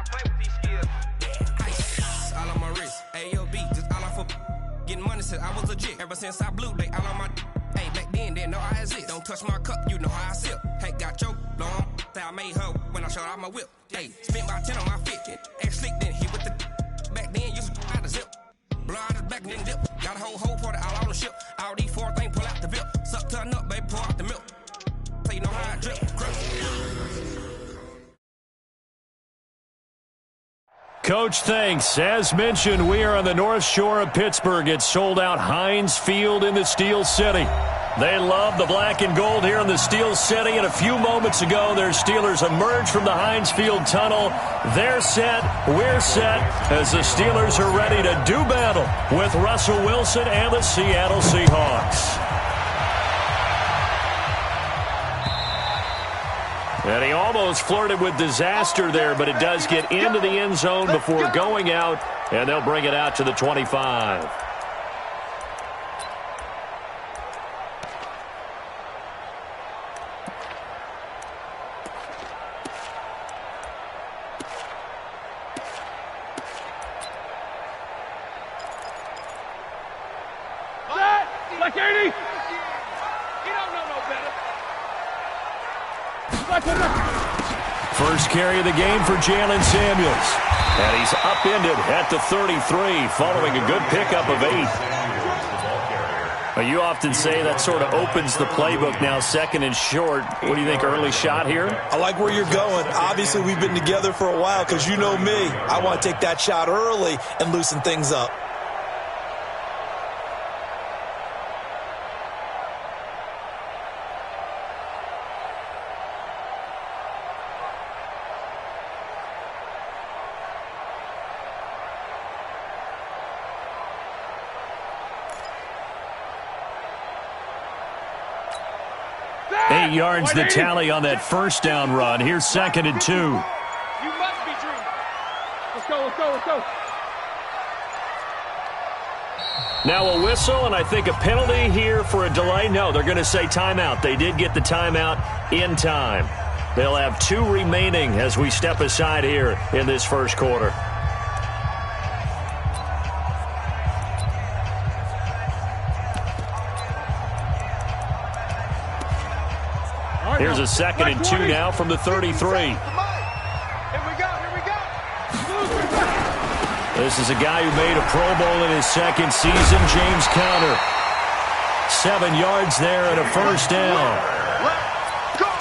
play with these skills. Ice all on my wrist. AOB, just all off of getting money since I was legit. Ever since I blew, they all on my. Hey, back then, didn't know I exist. Don't touch my cup, you know how I sip. Hey, got your long. Say I made her when I showed out my whip. Hey, spent about 10 on my fit. Ex-slick, then hit with the. Back then, used to out the zip. Blow out his back and then dip. Got a whole party all on the ship. All these 4 things pull out the VIP. Suck to a nut, baby, pour out the milk. So you know how I drip. Coach, thanks. As mentioned, we are on the North Shore of Pittsburgh. It's sold out Heinz Field in the Steel City. They love the black and gold here in the Steel City. And a few moments ago, their Steelers emerged from the Heinz Field tunnel. They're set. We're set as the Steelers are ready to do battle with Russell Wilson and the Seattle Seahawks. And he almost flirted with disaster there, but it does get into the end zone before going out, and they'll bring it out to the 25. Like 80! He don't know no better. First carry of the game for Jalen Samuels. And he's upended at the 33 following a good pickup of 8. You often say that sort of opens the playbook now, second and short. What do you think, early shot here? I like where you're going. Obviously, we've been together for a while because you know me. I want to take that shot early and loosen things up. Yards the tally on that first down run. Here's 2nd and 2. You must be dreaming. Let's go, let's go, let's go. Now a whistle, and I think a penalty here for a delay. No, they're going to say timeout. They did get the timeout in time. They'll have 2 remaining as we step aside here in this first quarter. Here's a 2nd and 2 now from the 33. Here we go, here we go. This is a guy who made a Pro Bowl in his 2nd season, James Conner. 7 yards there and a first down.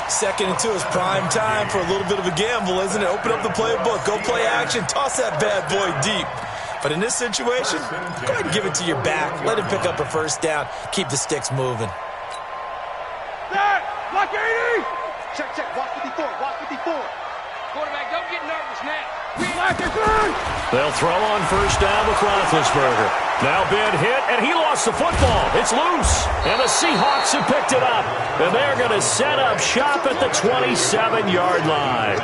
2nd and 2 is prime time for a little bit of a gamble, isn't it? Open up the playbook, go play action, toss that bad boy deep. But in this situation, go ahead and give it to your back. Let him pick up a first down. Keep the sticks moving. Block 80! Check, check. Watch 54. Watch 54. Quarterback, don't get nervous now. They'll throw on first down with Roethlisberger. Now Ben hit, and he lost the football. It's loose, and the Seahawks have picked it up. And they're going to set up shop at the 27-yard line.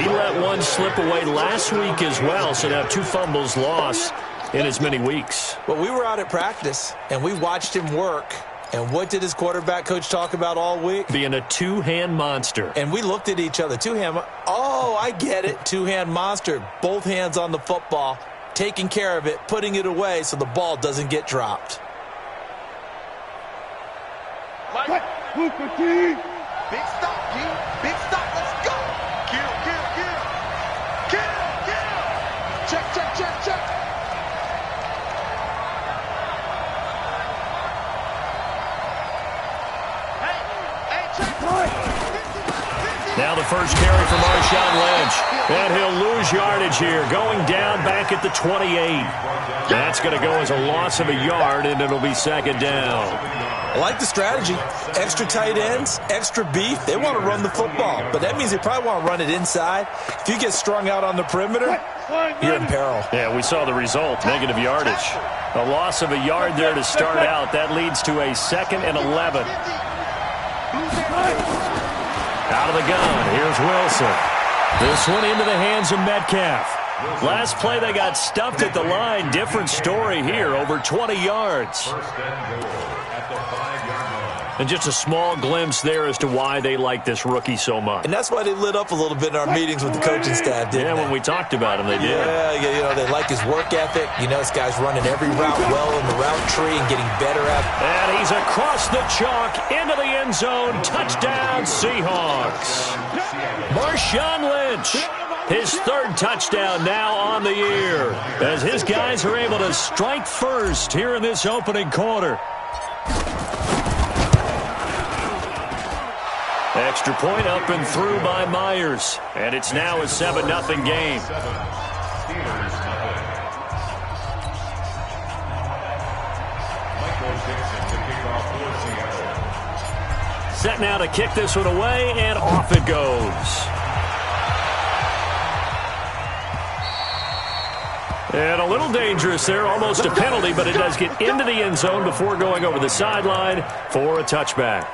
He let one slip away last week as well, so now 2 fumbles lost in as many weeks. Well, we were out at practice, and we watched him work. And what did his quarterback coach talk about all week? Being a 2-hand monster. And we looked at each other. 2-hand. Oh, I get it. 2-hand monster. Both hands on the football, taking care of it, putting it away so the ball doesn't get dropped. Big stop, G. Big stop. Let's go. Kill. Check. Now the first carry for Marshawn Lynch. And he'll lose yardage here, going down back at the 28. That's going to go as a loss of a yard, and it'll be 2nd down. I like the strategy. Extra tight ends, extra beef. They want to run the football, but that means they probably want to run it inside. If you get strung out on the perimeter, you're in peril. Yeah, we saw the result, negative yardage. A loss of a yard there to start out. That leads to a 2nd and 11. Out of the gun, here's Wilson. This one into the hands of Metcalf. Last play they got stuffed at the line. Different story here, over 20 yards. And just a small glimpse there as to why they like this rookie so much. And that's why they lit up a little bit in our meetings with the coaching staff, didn't they? When we talked about him, they did. Yeah, they like his work ethic. This guy's running every route well in the route tree and getting better at it. And he's across the chalk into the end zone. Touchdown, Seahawks. Marshawn Lynch, his third touchdown now on the year, as his guys are able to strike first here in this opening quarter. Extra point up and through by Myers. And it's now a 7-0 game. Set now to kick this one away, and off it goes. And a little dangerous there, almost a penalty, but it does get into the end zone before going over the sideline for a touchback.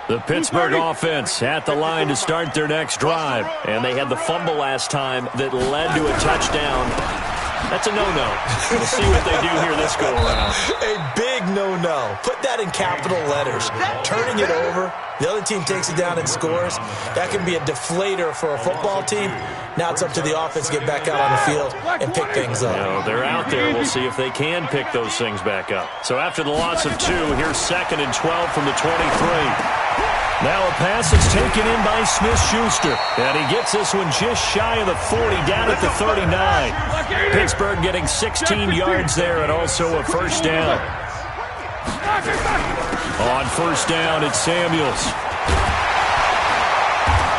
The Pittsburgh offense at the line to start their next drive. And they had the fumble last time that led to a touchdown. That's a no-no. We'll see what they do here this go-around. A big no-no. Put that in capital letters. Turning it over, the other team takes it down and scores. That can be a deflator for a football team. Now it's up to the offense to get back out on the field and pick things up. They're out there. We'll see if they can pick those things back up. So after the loss of 2, here's 2nd and 12 from the 23. Now a pass is taken in by Smith-Schuster. And he gets this one just shy of the 40, down at the 39. Pittsburgh getting 16 yards there and also a first down. On first down, it's Samuels.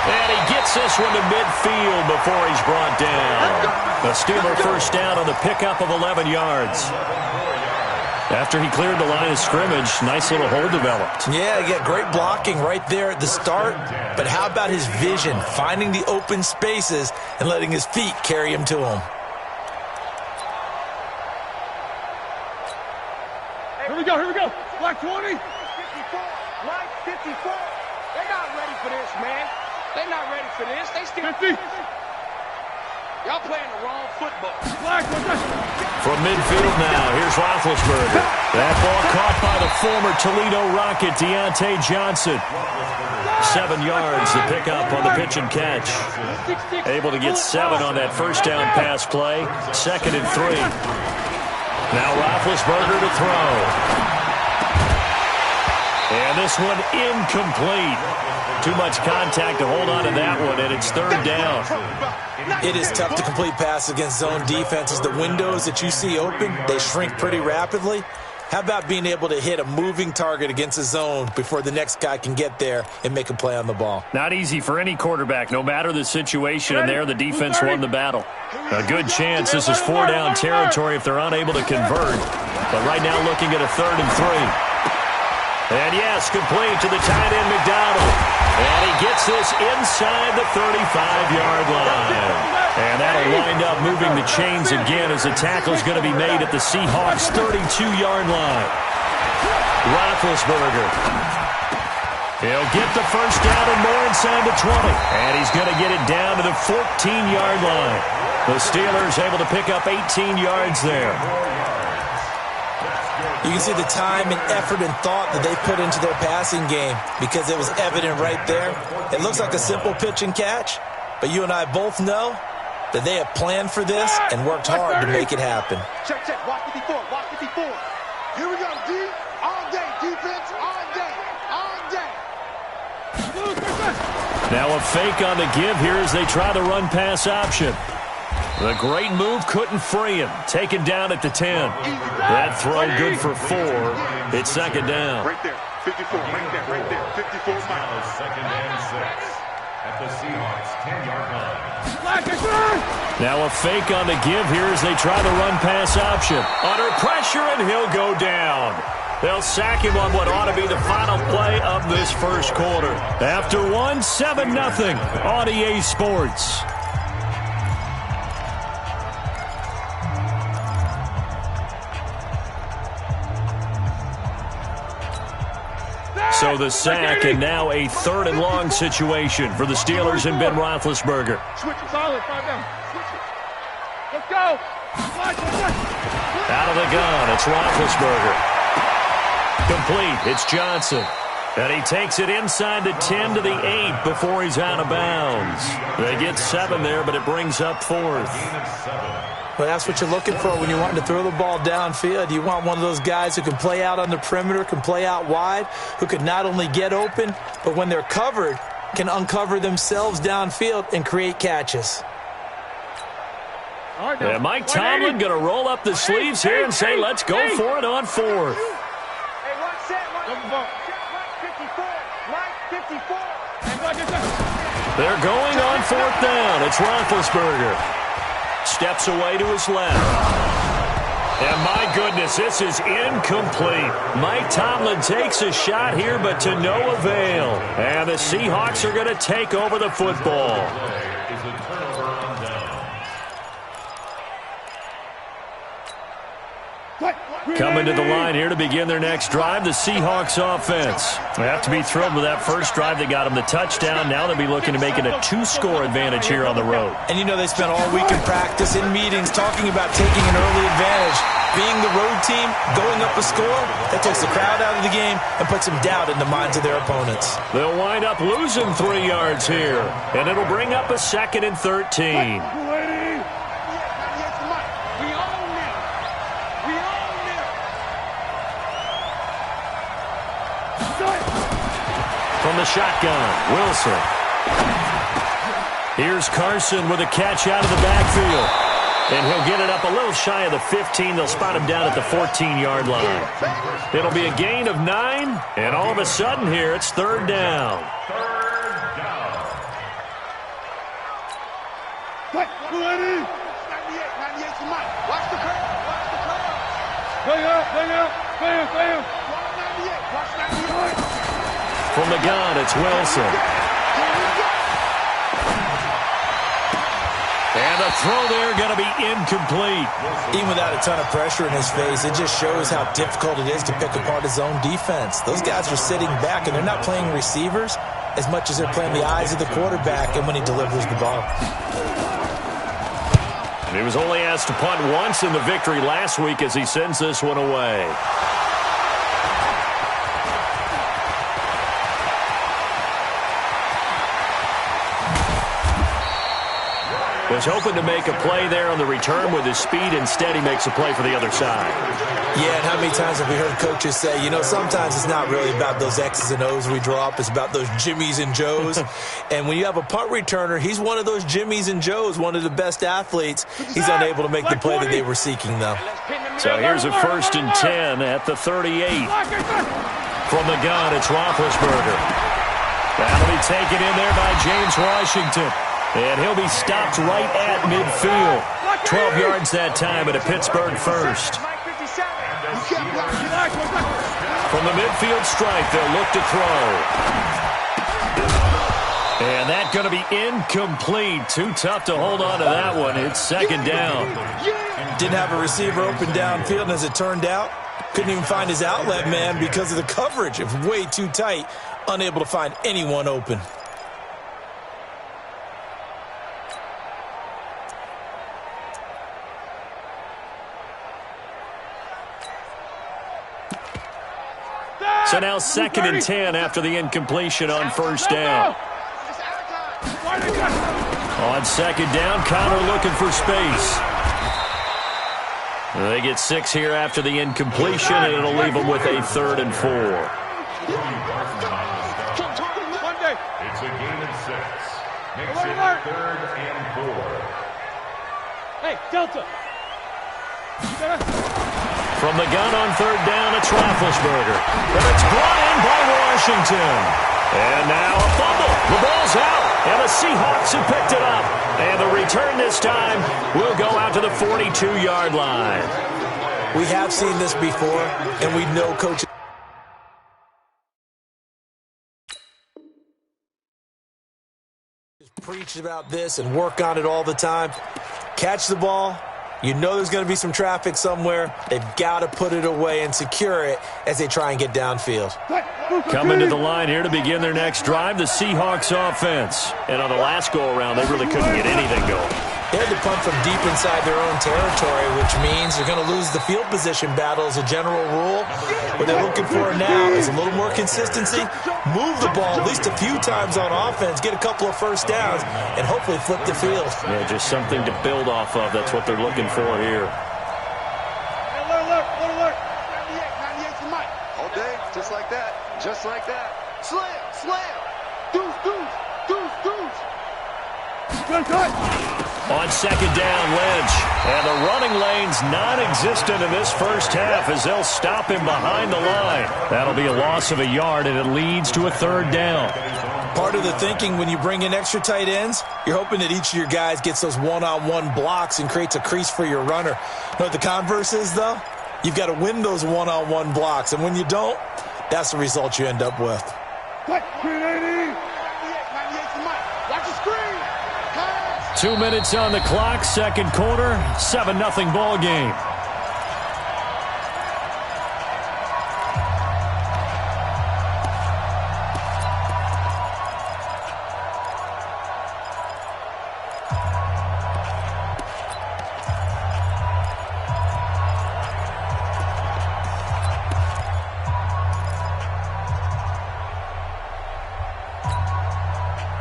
And he gets this one to midfield before he's brought down. A Steeler first down on the pickup of 11 yards. After he cleared the line of scrimmage, nice little hole developed. Yeah, great blocking right there at the start. But how about his vision, finding the open spaces and letting his feet carry him to him? Here we go. Black 20. 54. Black 54. They're not ready for this, man. They're not ready for this. They still 50. Y'all playing the wrong football. From midfield now, here's Roethlisberger. That ball caught by the former Toledo Rocket, Deontay Johnson. 7 yards to pick up on the pitch and catch. Able to get 7 on that first down pass play. 2nd and 3. Now Roethlisberger to throw. And this one incomplete. Too much contact to hold on to that one, and it's 3rd down. It is tough to complete passes against zone defenses. The windows that you see open, they shrink pretty rapidly. How about being able to hit a moving target against a zone before the next guy can get there and make a play on the ball? Not easy for any quarterback, no matter the situation, and there the defense won the battle. A good chance this is 4-down territory if they're unable to convert. But right now looking at a 3rd and 3. And yes, complete to the tight end, McDonald. And he gets this inside the 35-yard line. And that'll wind up moving the chains again as the tackle is going to be made at the Seahawks' 32-yard line. Roethlisberger. He'll get the first down and more inside the 20. And he's going to get it down to the 14-yard line. The Steelers able to pick up 18 yards there. You can see the time and effort and thought that they put into their passing game because it was evident right there. It looks like a simple pitch and catch, but you and I both know that they have planned for this and worked hard to make it happen. Check. Walk 54. Here we go, D. All day. Defense, all day. Now a fake on the give here as they try the run-pass option. The great move couldn't free him. Taken down at the 10. That throw good for 4. It's 2nd down. Right there. 54. Right there. 54 miles. 2nd and 6 at the Seahawks 10-yard line. Now a fake on the give here as they try the run-pass option. Under pressure, and he'll go down. They'll sack him on what ought to be the final play of this first quarter. After 1, 7-0 on EA Sports. So So the sack, and now a 3rd and long situation for the Steelers and Ben Roethlisberger. Switch it, solid, 5 down. Switch it. Let's go. Out of the gun, it's Roethlisberger. Complete, it's Johnson. And he takes it inside the 10 to the 8 before he's out of bounds. They get 7 there, but it brings up 4th. Well, that's what you're looking for when you're wanting to throw the ball downfield. You want one of those guys who can play out on the perimeter, can play out wide, who can not only get open, but when they're covered, can uncover themselves downfield and create catches. And Mike Tomlin going to roll up the sleeves here and say, let's go for it on 4th. They're going on 4th down. It's Roethlisberger. Steps away to his left. And my goodness, this is incomplete. Mike Tomlin takes a shot here, but to no avail. And the Seahawks are going to take over the football. Coming to the line here to begin their next drive, the Seahawks offense. They have to be thrilled with that first drive that got them the touchdown. Now they'll be looking to make it a 2-score advantage here on the road. And you know they spent all week in practice, in meetings, talking about taking an early advantage. Being the road team, going up a score, that takes the crowd out of the game and puts some doubt in the minds of their opponents. They'll wind up losing 3 yards here, and it'll bring up a 2nd and 13. From the shotgun, Wilson. Here's Carson with a catch out of the backfield. And he'll get it up a little shy of the 15. They'll spot him down at the 14-yard line. It'll be a gain of 9, and all of a sudden here, it's 3rd down. Watch the curve. Bang out. From the gun, it's Wilson. And the throw there going to be incomplete. Even without a ton of pressure in his face, it just shows how difficult it is to pick apart his own defense. Those guys are sitting back, and they're not playing receivers as much as they're playing the eyes of the quarterback and when he delivers the ball. And he was only asked to punt once in the victory last week as he sends this one away. Was hoping to make a play there on the return with his speed. Instead, he makes a play for the other side. Yeah, and how many times have we heard coaches say, you know, sometimes it's not really about those X's and O's we draw up. It's about those Jimmies and Joes. And when you have a punt returner, he's one of those Jimmies and Joes, one of the best athletes. He's unable to make the play that they were seeking, though. So here's a 1st and 10 at the 38. From the gun, it's Roethlisberger. That'll be taken in there by James Washington. And he'll be stopped right at midfield. 12 yards that time at a Pittsburgh 1st. From the midfield stripe, they'll look to throw. And that's going to be incomplete. Too tough to hold on to that one. It's 2nd down. Didn't have a receiver open downfield, and as it turned out, couldn't even find his outlet man because of the coverage. It was way too tight, unable to find anyone open. So now 2nd and 10 after the incompletion on 1st down. On 2nd down, Connor looking for space. They get 6 here after the incompletion, and it'll leave them with a 3rd and 4. It's a gain of 6. Makes it 3rd and 4. Hey, Delta. From the gun on 3rd down, it's Roethlisberger. But it's brought in by Washington. And now a fumble. The ball's out. And the Seahawks have picked it up. And the return this time will go out to the 42-yard line. We have seen this before, and we know coaches preach about this and work on it all the time. Catch the ball. You know there's going to be some traffic somewhere. They've got to put it away and secure it as they try and get downfield. Coming to the line here to begin their next drive, the Seahawks offense. And on the last go-around, they really couldn't get anything going. They had to punt from deep inside their own territory, which means they're going to lose the field position battle as a general rule. What they're looking for now is a little more consistency, move the ball at least a few times on offense, get a couple of first downs, and hopefully flip the field. Yeah, just something to build off of. That's what they're looking for here. Alert. 98 to Mike. All day, just like that. Just like that. Slam. Deuce. Good cut. On second down, Lynch. And the running lane's non-existent in this first half as they'll stop him behind the line. That'll be a loss of a yard, and it leads to a third down. Part of the thinking when you bring in extra tight ends, you're hoping that each of your guys gets those one-on-one blocks and creates a crease for your runner. You know what the converse is, though? You've got to win those one-on-one blocks, and when you don't, that's the result you end up with. Cut. 98 to Mike. Watch the screen. 2 minutes on the clock, second quarter, 7-0 ball game.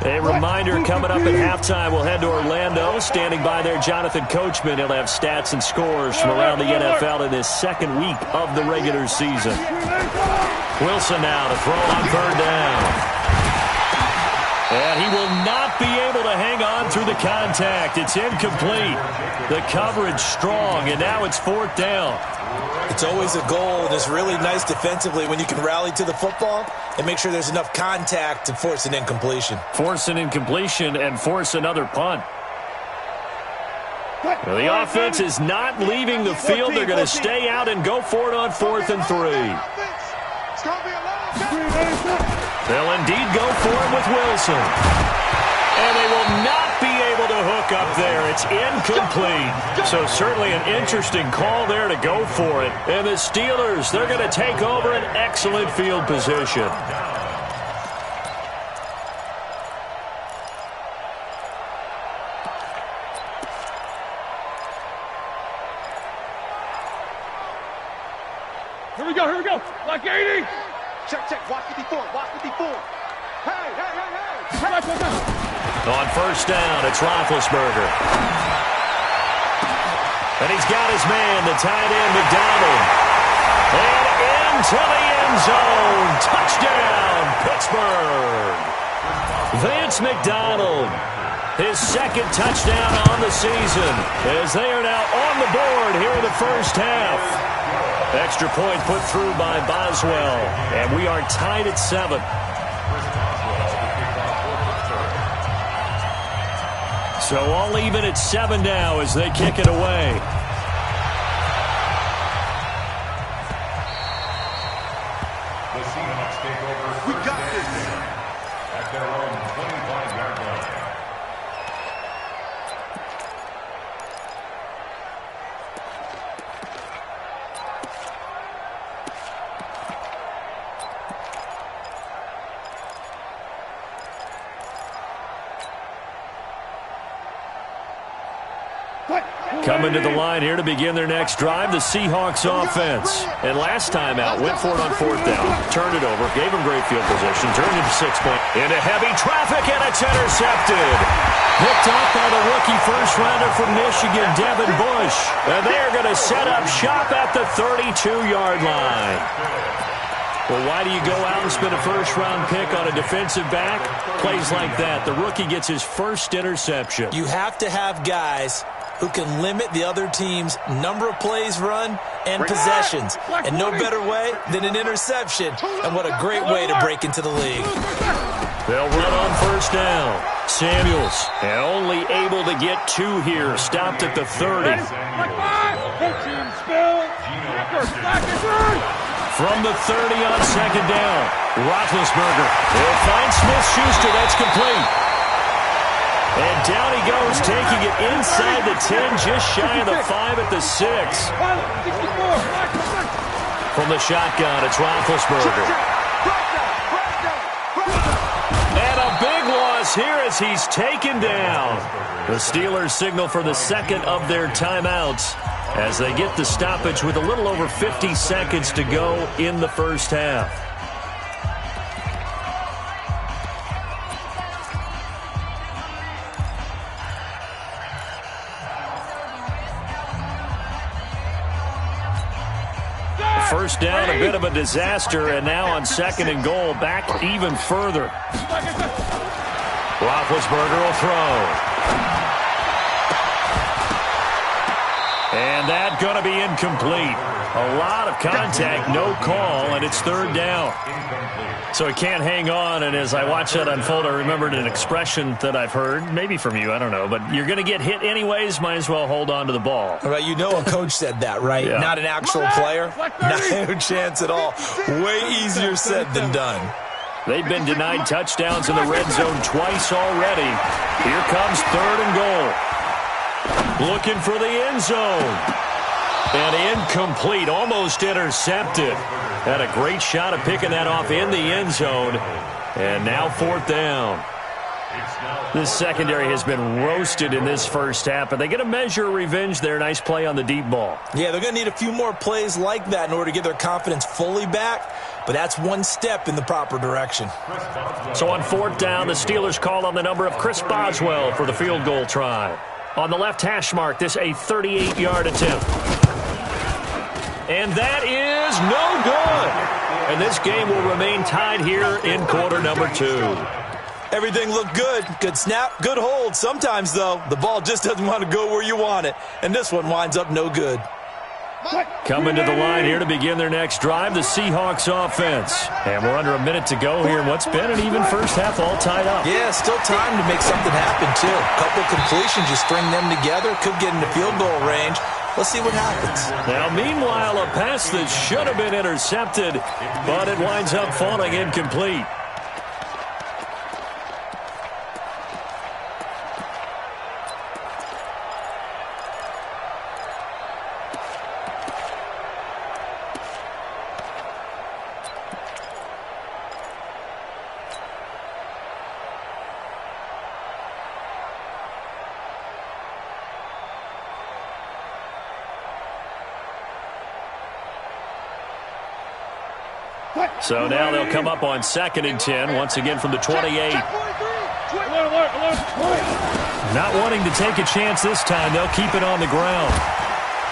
A reminder, coming up at halftime, we'll head to Orlando. Standing by there, Jonathan Coachman. He'll have stats and scores from around the NFL in his second week of the regular season. Wilson now to throw on third down. And he will not be able to hang on through the contact. It's incomplete. The coverage strong, and now it's fourth down. It's always a goal, and it's really nice defensively when you can rally to the football and make sure there's enough contact to force an incompletion. Force an incompletion and force another punt. Well, the offense is not leaving the field. They're going to stay out and go for it on 4th and 3. They'll indeed go for it with Wilson. And they will not be able to hook up there. It's incomplete. So certainly an interesting call there to go for it. And the Steelers, they're going to take over an excellent field position. Here we go. Like 80. Check. Watch 54. Hey. On first down, it's Roethlisberger. And he's got his man, the tight end, McDonald. And into the end zone. Touchdown, Pittsburgh. Vance McDonald, his second touchdown on the season, as they are now on the board here in the first half. Extra point put through by Boswell, and we are tied at 7. So all even at 7 now as they kick it away. The Seahawks take over. We got this. At their own 25-yard line. Coming to the line here to begin their next drive, the Seahawks offense. And last time out, went for it on 4th down, turned it over, gave them great field position, turned it to 6 point. Into heavy traffic, and it's intercepted. Picked up by the rookie first-rounder from Michigan, Devin Bush. And they're going to set up shop at the 32-yard line. Well, why do you go out and spend a first-round pick on a defensive back? Plays like that. The rookie gets his first interception. You have to have guys who can limit the other team's number of plays run and possessions. And no better way than an interception. And what a great way to break into the league. They'll run on first down. Samuels, and only able to get 2 here. Stopped at the 30. From the 30 on second down, Roethlisberger. He'll find Smith-Schuster. That's complete. And down he goes, taking it inside the 10, just shy of the 5 at the 6. From the shotgun, it's Roethlisberger. here as he's taken down. The Steelers signal for the second of their timeouts as they get the stoppage with a little over 50 seconds to go in the first half. First down, a bit of a disaster, and now on second and goal, back even further. Roethlisberger will throw. And that's going to be incomplete. A lot of contact, no call, and it's third down. So he can't hang on, and as I watch that unfold, I remembered an expression that I've heard, maybe from you, I don't know, but you're going to get hit anyways, might as well hold on to the ball. Right, you know a coach said that, right? Yeah. Not an actual player. No chance at all. Way easier said than done. They've been denied touchdowns in the red zone twice already. Here comes third and goal. Looking for the end zone. And incomplete, almost intercepted. Had a great shot at picking that off in the end zone. And now fourth down. This secondary has been roasted in this first half, but they get a measure of revenge there. Nice play on the deep ball. Yeah, they're going to need a few more plays like that in order to get their confidence fully back, but that's one step in the proper direction. So on fourth down, the Steelers call on the number of Chris Boswell for the field goal try. On the left hash mark, this a 38-yard attempt. And that is no good. And this game will remain tied here in quarter number 2. Everything looked good. Good snap, good hold. Sometimes, though, the ball just doesn't want to go where you want it. And this one winds up no good. Coming to the line here to begin their next drive, the Seahawks offense. And we're under a minute to go here in what's been an even first half all tied up. Yeah, still time to make something happen, too. A couple completions, you string them together, could get into field goal range. Let's see what happens. Now, meanwhile, a pass that should have been intercepted, but it winds up falling incomplete. So now they'll come up on second and 10, once again from the 28. Not wanting to take a chance this time, they'll keep it on the ground.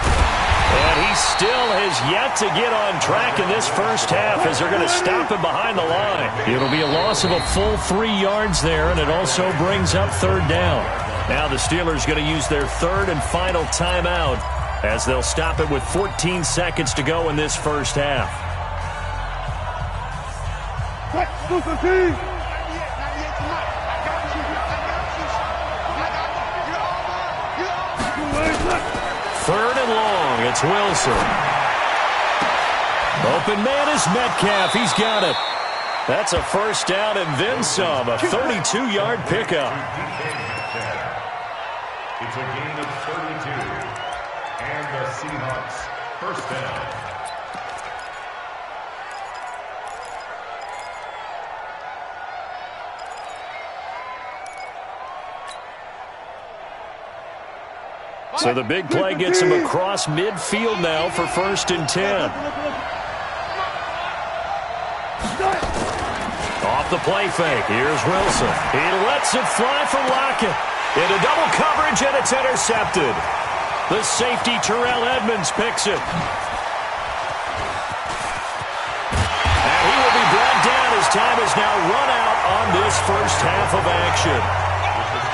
And he still has yet to get on track in this first half as they're going to stop him behind the line. It'll be a loss of a full 3 yards there, and it also brings up third down. Now the Steelers going to use their third and final timeout as they'll stop it with 14 seconds to go in this first half. Third and long, it's Wilson. Open man is Metcalf, he's got it. That's a first down and then some, a 32-yard pickup. It's a gain of 32, and the Seahawks first down. So the big play gets him across midfield now for first and 10. Off the play fake, here's Wilson. He lets it fly from Lockett. Into double coverage, and it's intercepted. The safety, Terrell Edmonds, picks it. And he will be brought down as time is now run out on this first half of action.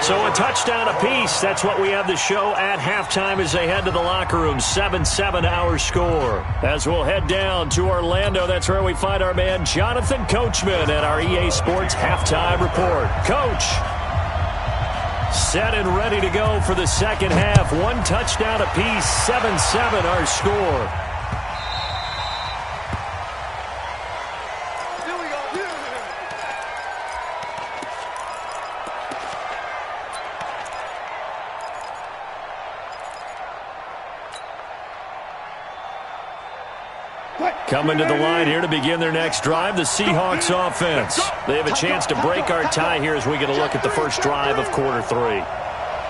So a touchdown apiece. That's what we have the show at halftime as they head to the locker room. 7-7 our score. As we'll head down to Orlando, that's where we find our man Jonathan Coachman at our EA Sports Halftime Report. Coach, set and ready to go for the second half. One touchdown apiece. 7-7 our score. Coming to the line here to begin their next drive, the Seahawks offense. They have a chance to break our tie here as we get a look at the first drive of quarter 3.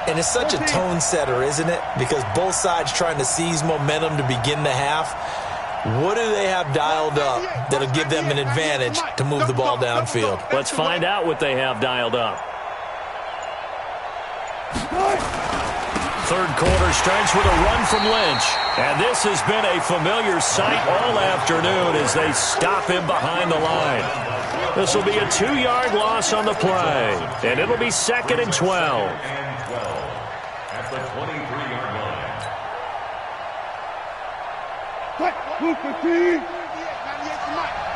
And it's such a tone setter, isn't it? Because both sides trying to seize momentum to begin the half. What do they have dialed up that'll give them an advantage to move the ball downfield? Let's find out what they have dialed up. Third quarter starts with a run from Lynch. And this has been a familiar sight all afternoon as they stop him behind the line. This will be a 2-yard loss on the play. And it'll be 2nd and 12. At the 23-yard line.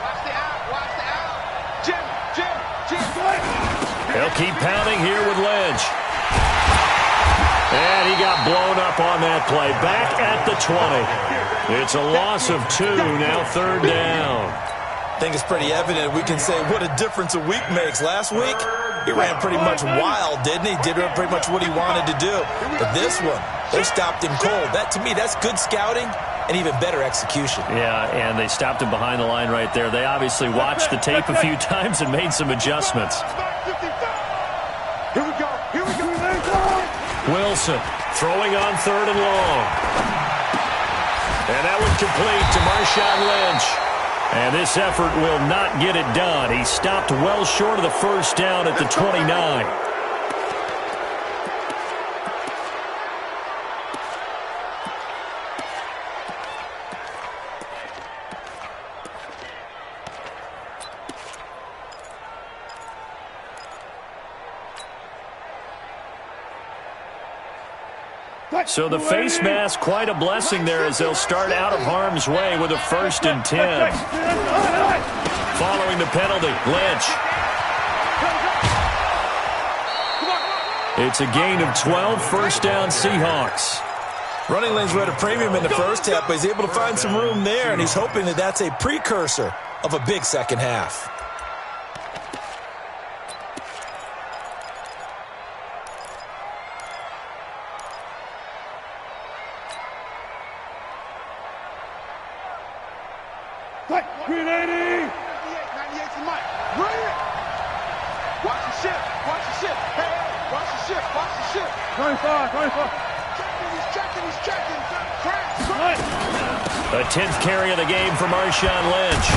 Watch the out. Jim. They'll keep pounding here with Lynch. And he got blown up on that play. Back at the 20. It's a loss of 2, now 3rd down. I think it's pretty evident we can say what a difference a week makes. Last week, he ran pretty much wild, didn't he? Did pretty much what he wanted to do. But this one, they stopped him cold. That, to me, that's good scouting and even better execution. Yeah, and they stopped him behind the line right there. They obviously watched the tape a few times and made some adjustments. Here we go. Wilson throwing on 3rd and long. And that one complete to Marshawn Lynch. And this effort will not get it done. He stopped well short of the first down at the 29. So the face mask, quite a blessing there as they'll start out of harm's way with a 1st and 10. Following the penalty, Lynch. It's a gain of 12, 1st down Seahawks. Running lanes were at a premium in the first half, but he's able to find some room there, and he's hoping that that's a precursor of a big second half. The 10th carry of the game for Marshawn Lynch.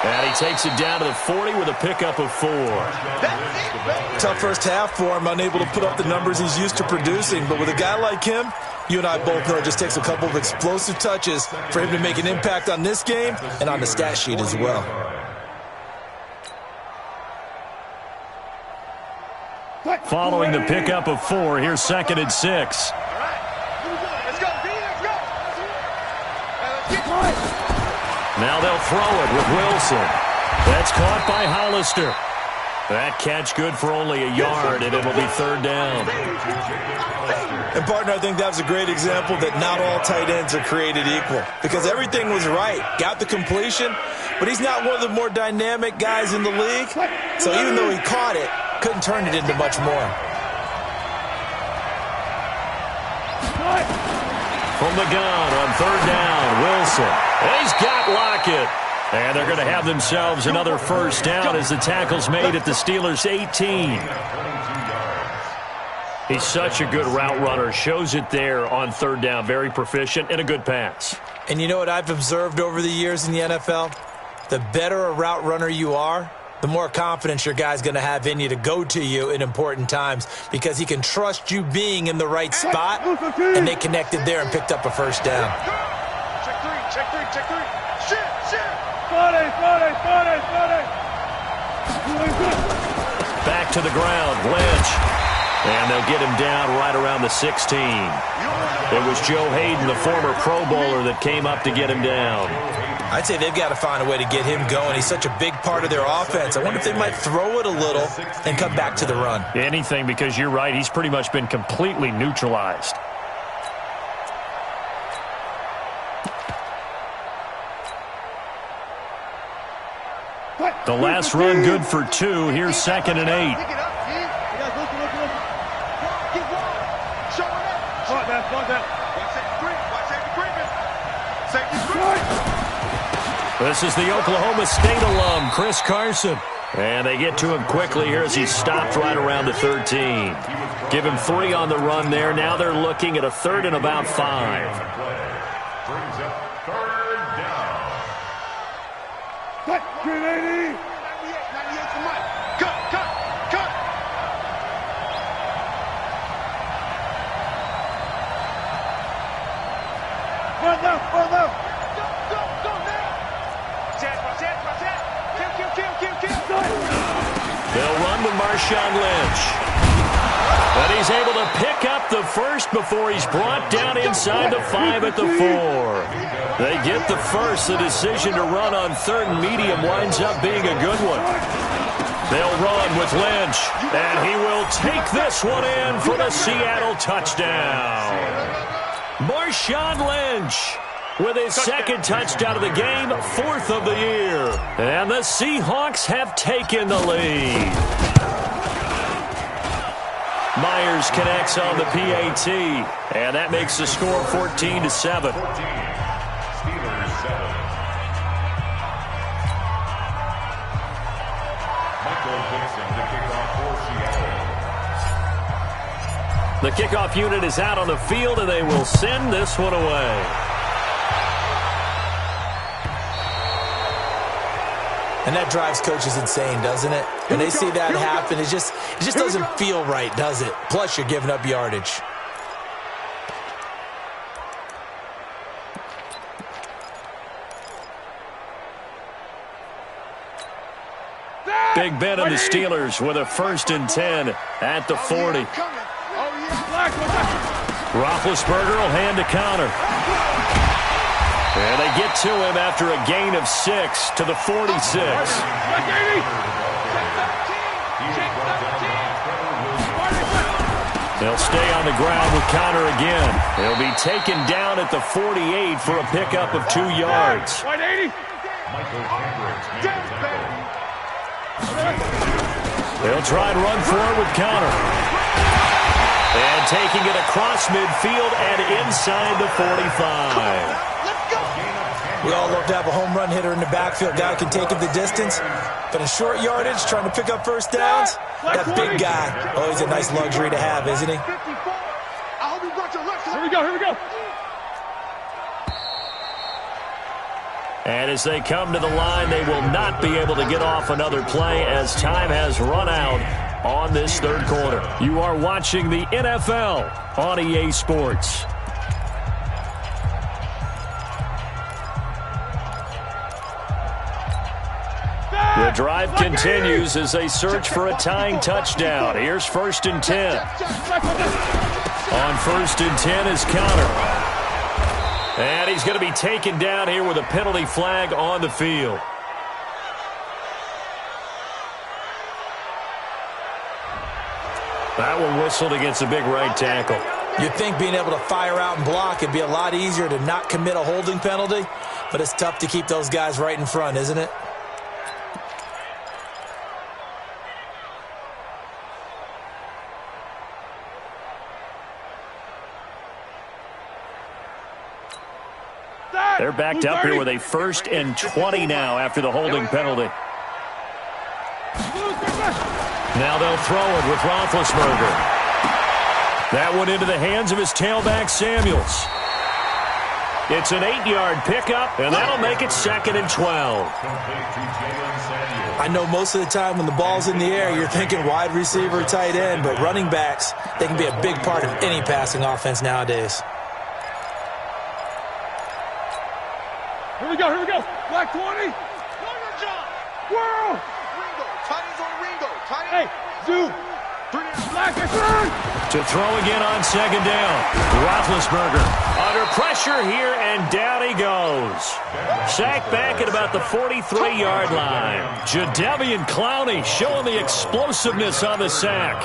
And he takes it down to the 40 with a pickup of 4. Tough first half for him, unable to put up the numbers he's used to producing. But with a guy like him, you and I both know it just takes a couple of explosive touches for him to make an impact on this game and on the stat sheet as well. Following the pickup of 4, here's 2nd and 6. Now they'll throw it with Wilson. That's caught by Hollister. That catch good for only a yard, and it'll be 3rd down. And, partner, I think that was a great example that not all tight ends are created equal because everything was right. Got the completion, but he's not one of the more dynamic guys in the league. So even though he caught it, couldn't turn it into much more. From the gun on 3rd down, Wilson. He's got Lockett. And they're going to have themselves another 1st down as the tackle's made at the Steelers' 18. He's such a good route runner. Shows it there on 3rd down. Very proficient and a good pass. And you know what I've observed over the years in the NFL? The better a route runner you are, the more confidence your guy's going to have in you to go to you in important times because he can trust you being in the right spot, and they connected there and picked up a 1st down. Check three. Shit. Back to the ground, Lynch. And they'll get him down right around the 16. It was Joe Hayden, the former Pro Bowler, that came up to get him down. I'd say they've got to find a way to get him going. He's such a big part of their offense. I wonder if they might throw it a little and come back to the run. Anything, because you're right. He's pretty much been completely neutralized. The last run good for 2. Here's 2nd and 8. This is the Oklahoma State alum, Chris Carson. And they get to him quickly here as he stopped right around the 13. Give him 3 on the run there. Now they're looking at a 3rd and about 5. Brings up 3rd down. Cut, 380. 98 for Mike. Cut. Run left. Go now. They'll run with Marshawn Lynch. But he's able to pick up the first before he's brought down inside the 5 at the 4. They get the first. The decision to run on 3rd and medium winds up being a good one. They'll run with Lynch. And he will take this one in for the Seattle touchdown. Marshawn Lynch with his 2nd touchdown of the game, 4th of the year. And the Seahawks have taken the lead. Myers connects on the PAT, and that makes the score 14-7. 14. Steelers 7. Michael Dixon to kick off for Seattle. The kickoff unit is out on the field, and they will send this one away. And that drives coaches insane, doesn't it? When they see that happen, it just doesn't feel right, does it? Plus, you're giving up yardage. Big Ben and the Steelers with a 1st and 10 at the 40. Roethlisberger will hand to counter. And they get to him after a gain of 6 to the 46. They'll stay on the ground with counter again. He'll be taken down at the 48 for a pickup of 2 yards. They'll try and run for it with counter. And taking it across midfield and inside the 45. We all love to have a home run hitter in the backfield. Guy who can take it the distance. But in short yardage, trying to pick up first downs, that big guy, always a nice luxury to have, isn't he? Here we go. And as they come to the line, they will not be able to get off another play as time has run out on this 3rd quarter. You are watching the NFL on EA Sports. The drive continues as they search for a tying touchdown. Here's 1st and 10. On 1st and 10 is counter. And he's going to be taken down here with a penalty flag on the field. That one whistled against a big right tackle. You'd think being able to fire out and block would be a lot easier to not commit a holding penalty, but it's tough to keep those guys right in front, isn't it? They're backed up here with a 1st and 20 now after the holding penalty. Now they'll throw it with Roethlisberger. That one into the hands of his tailback, Samuels. It's an 8-yard pickup, and that'll make it 2nd and 12. I know most of the time when the ball's in the air, you're thinking wide receiver, tight end, but running backs, they can be a big part of any passing offense nowadays. Here we go. Black 20. Whirl. Tiny's on Ringo. Tiny. Hey, Zoo. Black is third. To throw again on 2nd down. Roethlisberger under pressure here, and down he goes. Sacked back at about the 43-yard line. Jadeveon Clowney showing the explosiveness on the sack.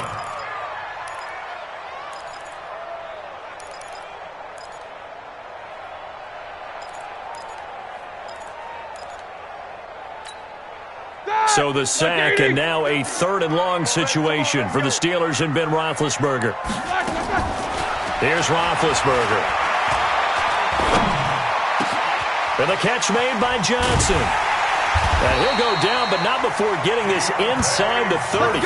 So the sack, and now a 3rd and long situation for the Steelers and Ben Roethlisberger. Here's Roethlisberger. And the catch made by Johnson. And he'll go down, but not before getting this inside the 30.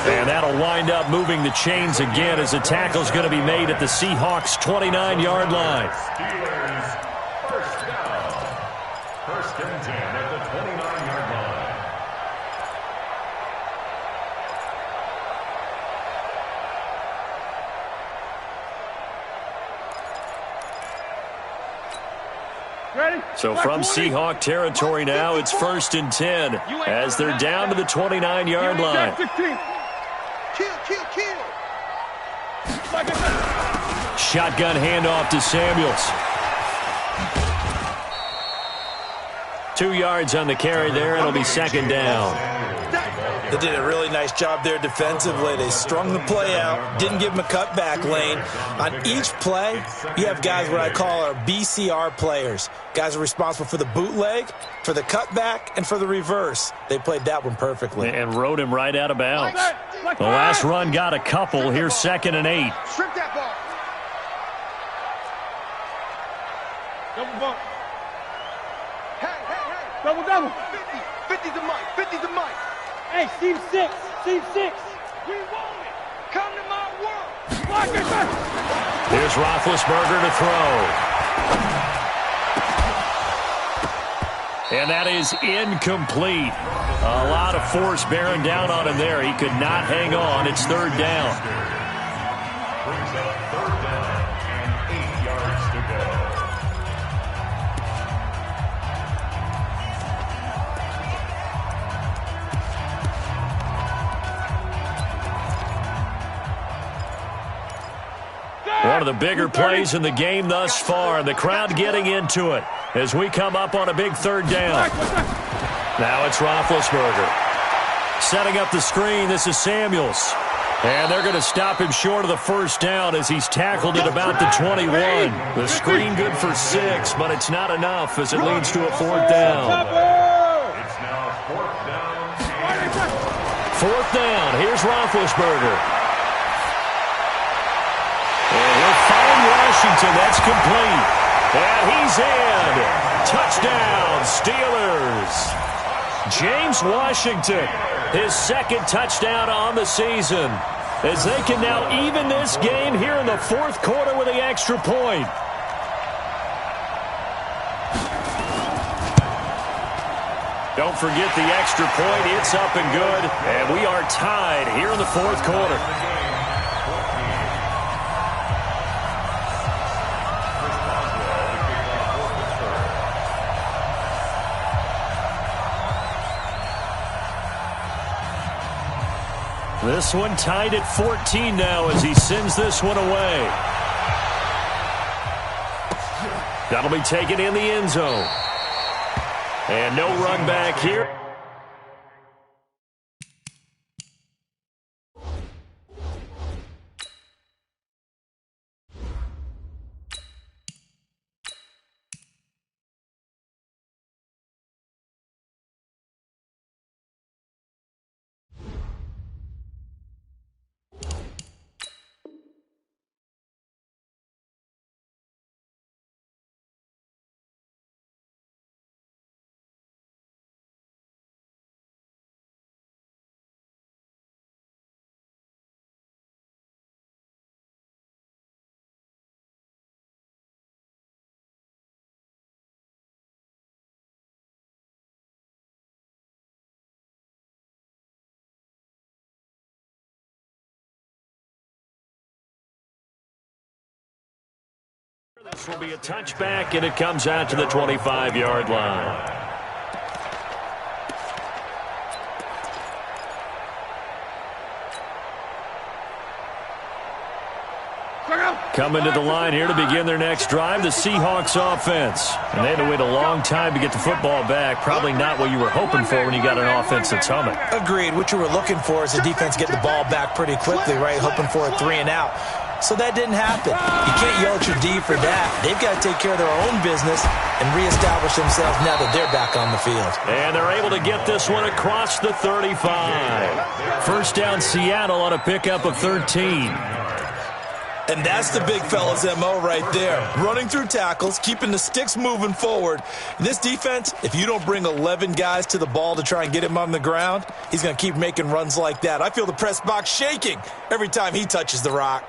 And that'll wind up moving the chains again as the tackle's going to be made at the Seahawks' 29-yard line. Steelers, first down. First and 10 at the 29-yard line. Ready? So from Seahawk territory now, it's first and 10 as they're down to the 29-yard line. Kill. Shotgun handoff to Samuels. 2 yards on the carry there. It'll be second down. They did a really nice job there defensively. They strung the play out, didn't give them a cutback lane. On each play, you have guys what I call our BCR players. Guys are responsible for the bootleg, for the cutback, and for the reverse. They played that one perfectly. And rode him right out of bounds. The last run got a couple. Here's second and 8. Strip that ball. Double bump. Hey. Double. 50 to Mike. 50 to Mike. Hey, Steve 6. We want it. Come to my world. Block it back. Here's Roethlisberger to throw. And that is incomplete. A lot of force bearing down on him there. He could not hang on. It's third down. Brings up third down and 8 yards to go. One of the bigger plays in the game thus far, and the crowd getting into it as we come up on a big third down. Now it's Roethlisberger. Setting up the screen, this is Samuels. And they're going to stop him short of the first down as he's tackled at about the 21. The screen good for 6, but it's not enough as it leads to a fourth down. It's now fourth down. Fourth down, here's Roethlisberger. And he'll find Washington. That's complete. And he's in. Touchdown, Steelers. James Washington, his second touchdown on the season, as they can now even this game here in the fourth quarter with the extra point. Don't forget the extra point. It's up and good. And we are tied here in the fourth quarter. This one tied at 14 now as he sends this one away. That'll be taken in the end zone. And no run back here. This will be a touchback, and it comes out to the 25-yard line. Coming to the line here to begin their next drive, the Seahawks offense. And they had to wait a long time to get the football back. Probably not what you were hoping for when you got an offense that's humming. Agreed. What you were looking for is the defense getting the ball back pretty quickly, right? Hoping for a 3 and out. So that didn't happen. You can't yell at your D for that. They've got to take care of their own business and reestablish themselves now that they're back on the field. And they're able to get this one across the 35. First down, Seattle on a pickup of 13. And that's the big fella's MO right there. Running through tackles, keeping the sticks moving forward. In this defense, if you don't bring 11 guys to the ball to try and get him on the ground, he's going to keep making runs like that. I feel the press box shaking every time he touches the rock.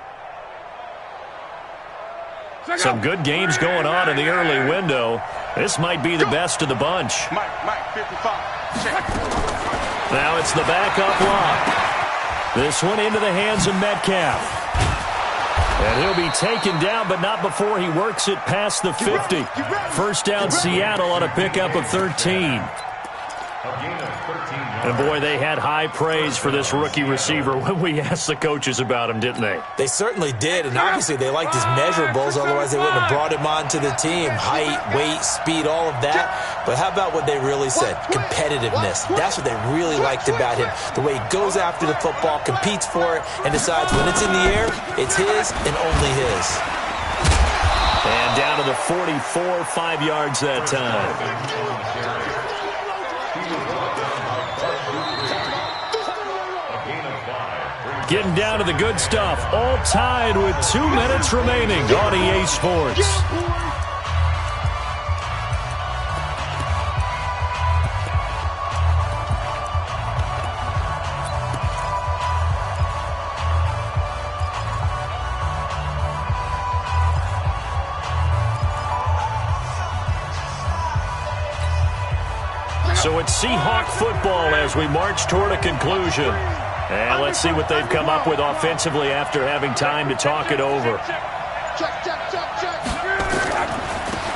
Some good games going on in the early window. This might be the best of the bunch. Mike, 55. Check. Now it's the backup lock. This one into the hands of Metcalf. And he'll be taken down, but not before he works it past the 50. First down, Seattle on a pickup of 13. And, boy, they had high praise for this rookie receiver when we asked the coaches about him, didn't they? They certainly did, and obviously they liked his measurables, otherwise they wouldn't have brought him onto the team. Height, weight, speed, all of that. But how about what they really said? Competitiveness. That's what they really liked about him. The way he goes after the football, competes for it, and decides when it's in the air, it's his and only his. And down to the 44, 5 yards that time. Getting down to the good stuff. All tied with 2 minutes remaining on EA Sports. So it's Seahawk football as we march toward a conclusion. And let's see what they've come up with offensively after having time to talk it over.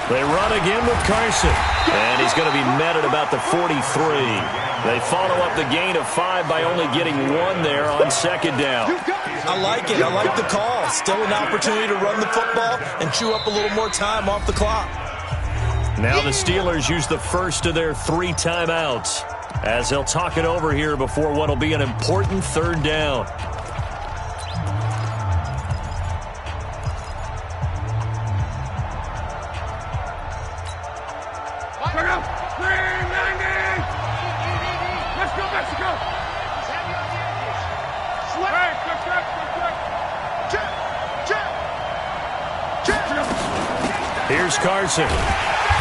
They run again with Carson. And he's going to be met at about the 43. They follow up the gain of 5 by only getting 1 there on second down. I like it. I like the call. Still an opportunity to run the football and chew up a little more time off the clock. Now the Steelers use the first of their 3 timeouts as they'll talk it over here before what will be an important third down. Let's go, Mexico! Here's Carson.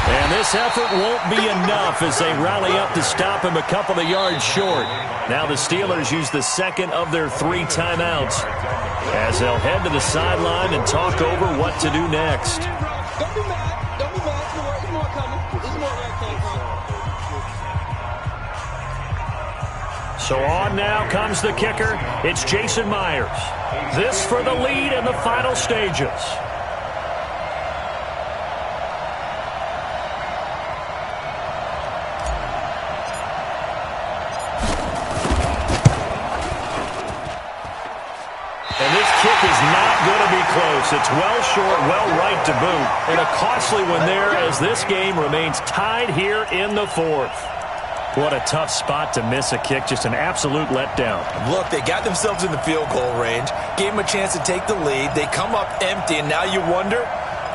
And this effort won't be enough as they rally up to stop him a couple of yards short. Now the Steelers use the second of their 3 timeouts as they'll head to the sideline and talk over what to do next. Don't be mad. Don't be mad. There's more coming. There's more where it came from. So on now comes the kicker. It's Jason Myers. This for the lead in the final stages. It's well short, well right to boot, and a costly one there as this game remains tied here in the 4th. What a tough spot to miss a kick, just an absolute letdown. Look, they got themselves in the field goal range, gave them a chance to take the lead. They come up empty, and now you wonder,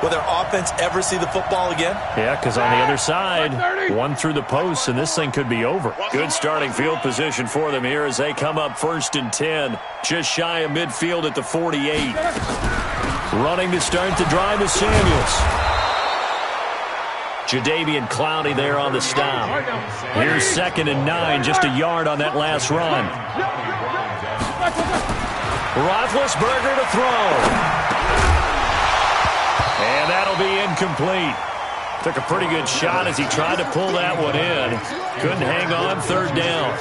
will their offense ever see the football again? Yeah, because on the other side, 1 through the post, and this thing could be over. Good starting field position for them here as they come up 1st and 10, just shy of midfield at the 48. Running to start the drive is Samuels. Jadeveon Clowney there on the stop. Here's 2nd and 9, just a yard on that last run. Roethlisberger to throw. And that'll be incomplete. Took a pretty good shot as he tried to pull that one in. Couldn't hang on, 3rd down.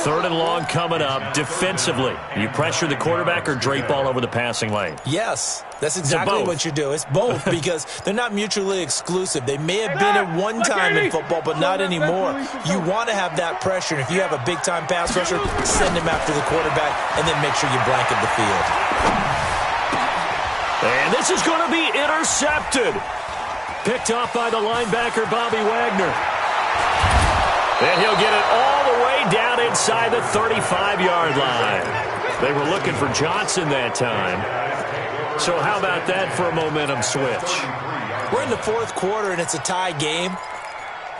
3rd and long coming up. Defensively, you pressure the quarterback or drape all over the passing lane? Yes, that's exactly what you do. It's both because they're not mutually exclusive. They may have been at one time in football, but not anymore. You want to have that pressure. And if you have a big-time pass rusher, send him after the quarterback and then make sure you blanket the field. And this is going to be intercepted. Picked off by the linebacker, Bobby Wagner. And he'll get it all the way down inside the 35-yard line. They were looking for Johnson that time. So how about that for a momentum switch? We're in the 4th quarter, and it's a tie game.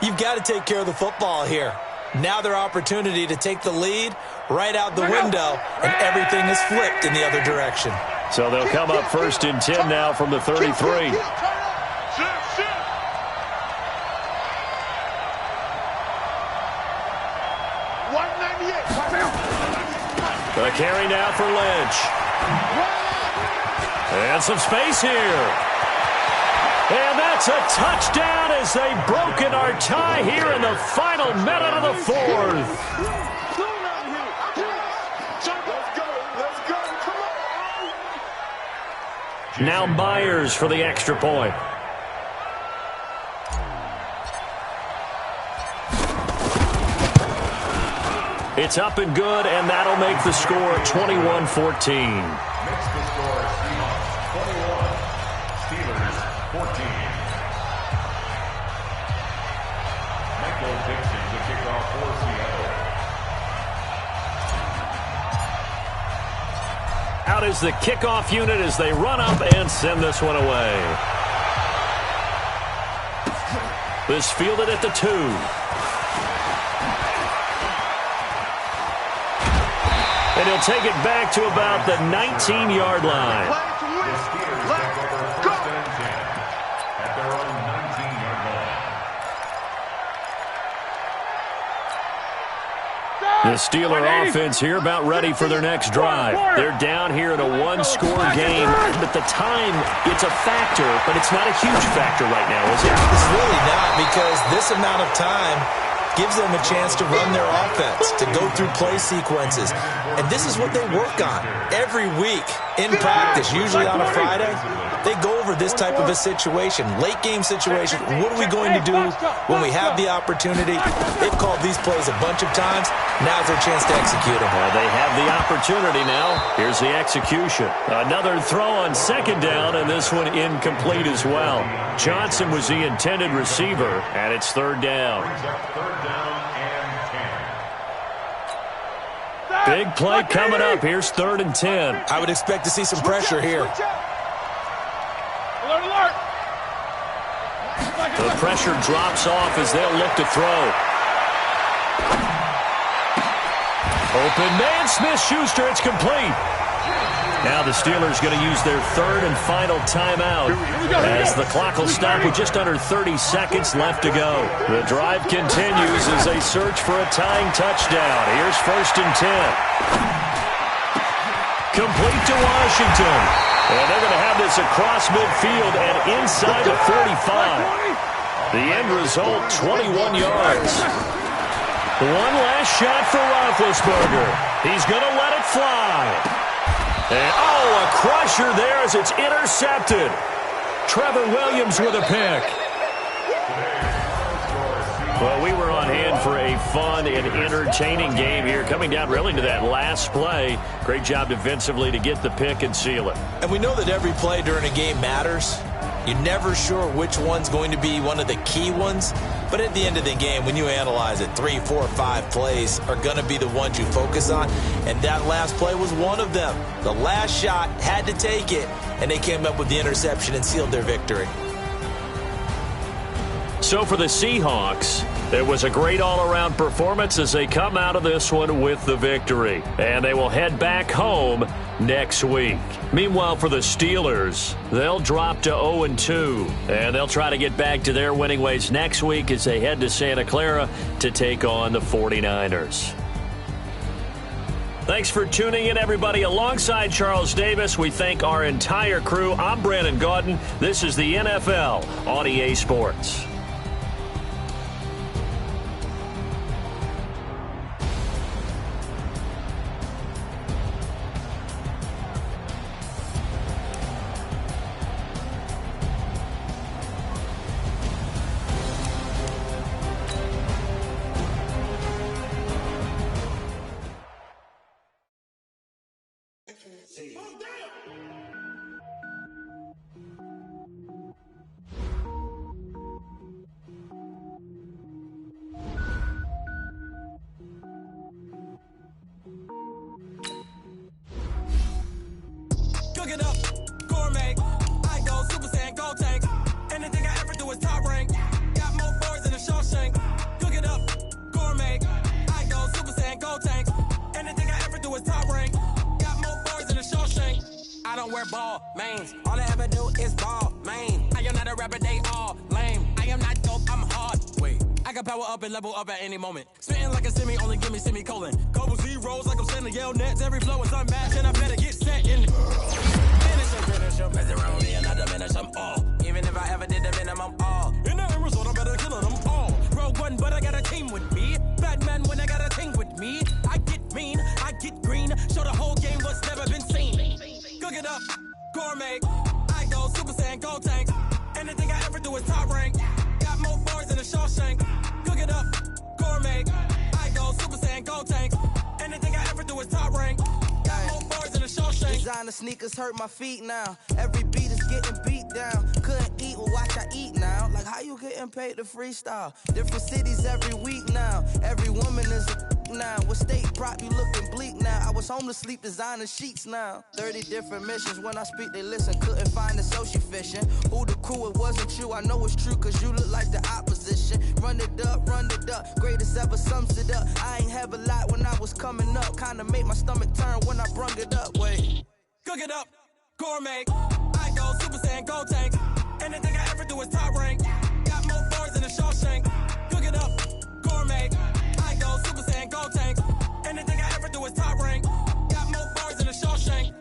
You've got to take care of the football here. Now their opportunity to take the lead right out the window, and everything is flipped in the other direction. So they'll come up 1st and 10 now from the 33. The carry now for Lynch. And some space here. And that's a touchdown as they've broken our tie here in the final minute of the 4th. Now Myers for the extra point. It's up and good, and that'll make the score 21-14. Makes the score Seahawks 21, Steelers 14. Michael Dixon to kick off for Seattle. Out is the kickoff unit as they run up and send this one away. This fielded at the 2. And he'll take it back to about the 19-yard line. The Steelers take over 1st and 10 at their own 19-yard line. The Steeler offense here about ready for their next drive. They're down here in a one-score game, but the time, it's a factor, but it's not a huge factor right now, is it? It's really not, because this amount of time gives them a chance to run their offense, to go through play sequences. And this is what they work on every week in practice, usually on a Friday. They go over this type of a situation, late-game situation. What are we going to do when we have the opportunity? They've called these plays a bunch of times. Now's their chance to execute them. Well, they have the opportunity now. Here's the execution. Another throw on 2nd down, and this one incomplete as well. Johnson was the intended receiver, and it's 3rd down. Big play coming up. Here's 3rd and 10. I would expect to see some pressure here. The pressure drops off as they'll look to throw. Open man, Smith-Schuster. It's complete. Now the Steelers going to use their 3rd and final timeout as the clock will stop with just under 30 seconds left to go. The drive continues as they search for a tying touchdown. Here's 1st and 10. Complete to Washington. And they're going to have this across midfield and inside the 45. The end result, 21 yards. One last shot for Roethlisberger. He's going to let it fly. And, a crusher there as it's intercepted. Trevor Williams with a pick. Well, we were on hand for a fun and entertaining game here, coming down really to that last play. Great job defensively to get the pick and seal it. And we know that every play during a game matters. You're never sure which one's going to be one of the key ones. But at the end of the game, when you analyze it, 3, 4, 5 plays are going to be the ones you focus on. And that last play was one of them. The last shot had to take it, and they came up with the interception and sealed their victory. So for the Seahawks, it was a great all-around performance as they come out of this one with the victory. And they will head back home next week. Meanwhile, for the Steelers, they'll drop to 0-2. And they'll try to get back to their winning ways next week as they head to Santa Clara to take on the 49ers. Thanks for tuning in, everybody. Alongside Charles Davis, we thank our entire crew. I'm Brandon Gaudin. This is the NFL on EA Sports. don't wear ball, mains. All I ever do is ball, main. I am not a rapper, they all lame. I am not dope, I'm hard. Wait, I can power up and level up at any moment. Spitting like a semi, only give me semicolon. Couple zeros like I'm sending yell nets. Every flow is unmatched and I better get set in. Finish em. Mess around with me and I diminish them all. Even if I ever did the minimum all. In the end result, I better kill them all. Rogue one, but I got a team with me. Batman when I got a team with me. I get mean, I get green. Show the whole game what's never been seen. Cook it up, gourmet. I go Super Saiyan, Gold Tank. Anything I ever do is top rank. Got more bars than a Shawshank. Cook it up, gourmet. I go Super Saiyan, Gold Tank. Anything I ever do is top rank. Got more bars than a Shawshank. Designer sneakers hurt my feet now. Every beat is getting beat down. Couldn't eat, well watch I eat now. Like how you getting paid to freestyle? Different cities every week now. Every woman is a now. With state prop, you looking bleak now. I was home to sleep, designer sheets now. 30 different missions. When I speak, they listen. Couldn't find it, so she fishing. Who the crew? It wasn't you. I know it's true, cause you look like the opposition. Run it up, run it up. Greatest ever sums it up. I ain't have a lot when I was coming up. Kinda made my stomach turn when I brung it up. Wait. Cook it up, gourmet. I go Super Saiyan, Gold Tank. Anything I ever do is top rank. Got more bars than a Shawshank. Cook it up, gourmet. I go Super Saiyan, Gold Tank. Anything I ever do is top rank. Got more bars than a Shawshank.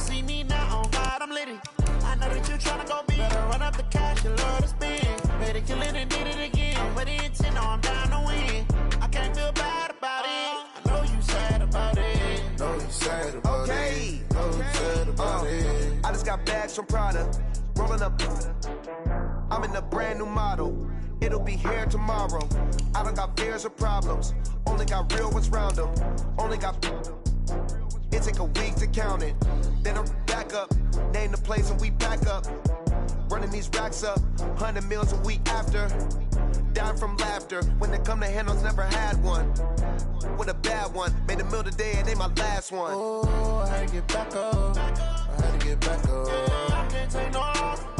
see me now, on God, I'm litty. I know that you tryna go big. Better run up the cash, you love to spend. Better kill it and did it again. With the intent, I'm down to win. I can't feel bad about it. I know you sad about it. Know you sad about it. Know you sad about it. I just got bags from Prada. Rolling up. I'm in a brand new model. It'll be here tomorrow. I don't got fears or problems. Only got real ones round them. Only got. It take a week to count it. Then I'm back up. Name the place and we back up. Running these racks up. 100 meals a week after. Dying from laughter. When they come to handles, never had one. With a bad one. Made a meal today and they my last one. Oh, I had to get back up. I had to get back up. I can't take no loss.